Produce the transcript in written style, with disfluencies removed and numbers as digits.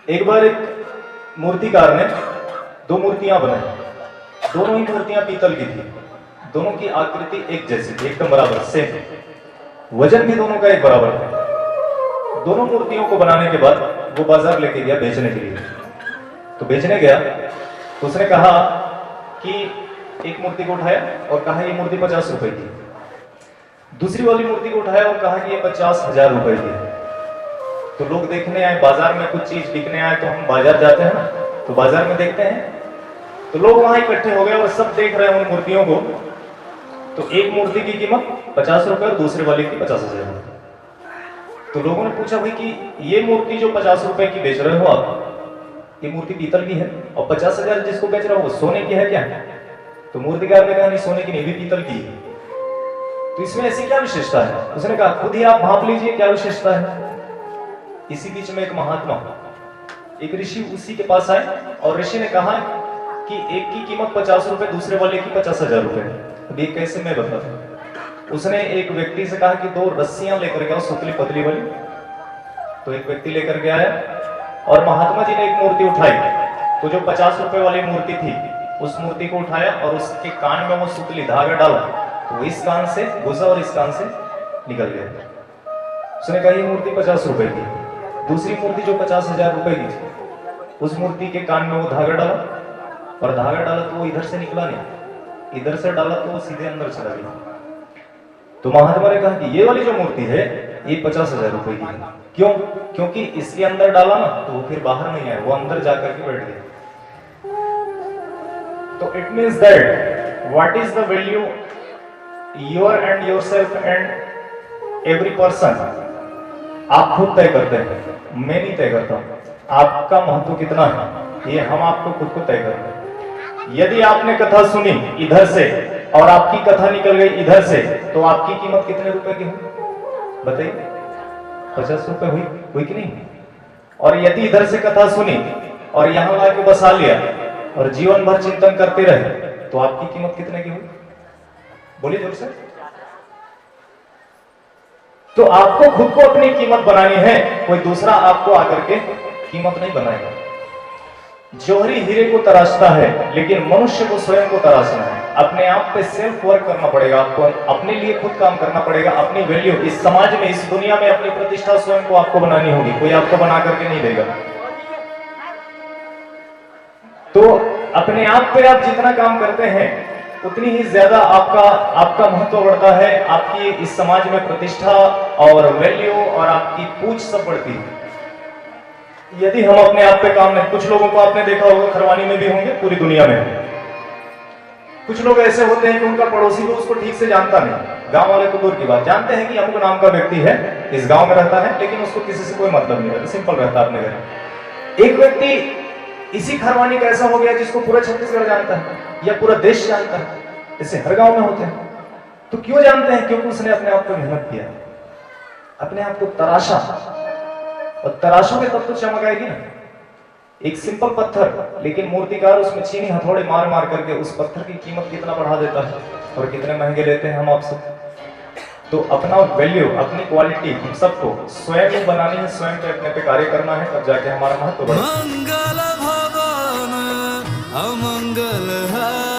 एक बार एक मूर्तिकार ने दो मूर्तियां बनाई। दोनों ही मूर्तियां पीतल की थी। दोनों की आकृति एक जैसी थी, एकदम बराबर सेम। वजन भी दोनों का एक बराबर था। दोनों मूर्तियों को बनाने के बाद वो बाजार लेके गया बेचने के लिए। तो बेचने गया तो उसने कहा कि एक मूर्ति को उठाया और कहा ये मूर्ति 50 रुपए की। दूसरी वाली मूर्ति को उठाया और कहा कि ये 50,000 रुपए की। तो लोग देखने आए, बाजार में कुछ चीज बिकने आए तो हम बाजार जाते हैं ना, तो बाजार में देखते हैं तो लोग वहां इकट्ठे हो गए और सब देख रहे हैं उन मूर्तियों को। तो एक मूर्ति की कीमत 50 रुपए और दूसरे वाले की 50,000 रुपए। तो लोगों ने पूछा भाई कि ये मूर्ति जो 50 रुपए की बेच रहे हो आप, ये मूर्ति पीतल की है और 50,000 जिसको बेच रहा हो वो सोने की है क्या? तो मूर्तिकार ने कहा नहीं, सोने की नहीं, भी पीतल की है। तो इसमें ऐसी क्या विशेषता है? उसने कहा खुद ही आप भाप लीजिए क्या विशेषता है। इसी बीच में एक महात्मा, एक ऋषि उसी के पास आए और ऋषि ने कहा कि एक की कीमत 50 रुपए, दूसरे वाले की 50,000 रुपए। अब ये कैसे मैं बताता। उसने एक व्यक्ति से कहा कि 2 रस्सियां लेकर के आओ, सुतली पतली वाली। तो एक व्यक्ति लेकर के आया और महात्मा जी ने एक मूर्ति उठाई। तो जो 50 रुपए वाली मूर्ति थी उस मूर्ति को उठाया और उसके कान में वो सुतली धागा डाला, तो इस कान से घुसा और इस कान से निकल गया। उसने कहा ये मूर्ति 50 रुपए की। दूसरी मूर्ति जो 50,000 रुपए की थी, उस मूर्ति के कान में वो धागा डाला और धागा डाला तो वो इधर से निकला नहीं, इधर से डाला तो वो सीधे अंदर चला गया। तो महात्मा ने कहा कि ये वाली जो मूर्ति है ये 50,000 रुपए की है। क्यों? क्योंकि इसके अंदर डाला ना तो वो फिर बाहर नहीं आया, वो अंदर जाकर के बैठ गया। तो it means that what is the value your and yourself and every person आप खुद तय करते हैं, मैं नहीं तय करता हूं। आपका महत्व कितना है ये हम आपको खुद को तय करते हैं। यदि आपने कथा सुनी इधर से और आपकी कथा निकल गई इधर से, तो आपकी कीमत कितने रुपए की हुई बताइए? 50 रुपए हुई कि नहीं? और यदि इधर से कथा सुनी और यहां लाके बसा लिया और जीवन भर चिंतन करते रहे, तो आपकी कीमत कितने की हुई? बोलिए जोर से। तो आपको खुद को अपनी कीमत बनानी है, कोई दूसरा आपको आकर के कीमत नहीं बनाएगा। जौहरी हीरे को तराशता है लेकिन मनुष्य को स्वयं को तराशना है। अपने आप पे सेल्फ वर्क करना पड़ेगा, आपको अपने लिए खुद काम करना पड़ेगा। अपनी वैल्यू इस समाज में, इस दुनिया में अपनी प्रतिष्ठा स्वयं को आपको बनानी होगी, कोई आपको बना करके नहीं देगा। तो अपने आप पे आप जितना काम करते हैं उतनी ही ज्यादा आपका महत्व बढ़ता है, आपकी इस समाज में प्रतिष्ठा और वैल्यू और आपकी पूछ सब बढ़ती है। यदि हम अपने आप पे काम नहीं, कुछ लोगों को आपने देखा होगा, खरवानी में भी होंगे, पूरी दुनिया में कुछ लोग ऐसे होते हैं कि उनका पड़ोसी भी उसको ठीक से जानता नहीं। गांव वाले तो दूर की बात, जानते हैं कि अमुक नाम का व्यक्ति है, इस गांव में रहता है, लेकिन उसको किसी से कोई मतलब नहीं रहता, सिंपल रहता है अपने घर। एक व्यक्ति इसी खरवानी का ऐसा हो गया जिसको पूरा छत्तीसगढ़ जानता है या पूरा देश जानता है, ऐसे हर गांव में होते हैं। तो क्यों जानते हैं? क्योंकि उसने अपने आप को मेहनत किया, अपने आप को तराशा, और तराशोगे तब तो चमक आएगी ना। एक सिंपल पत्थर, लेकिन मूर्तिकार उसमें छीनी हथौड़े मार मार करके उस पत्थर की कीमत कितना बढ़ा देता है और कितने महंगे लेते हैं हम आपसे। तो अपना वैल्यू, अपनी क्वालिटी हम सबको स्वयं ही बनानी है, स्वयं पे अपने पे कार्य करना है, तब जाके हमारा महत्व बढ़ेगा।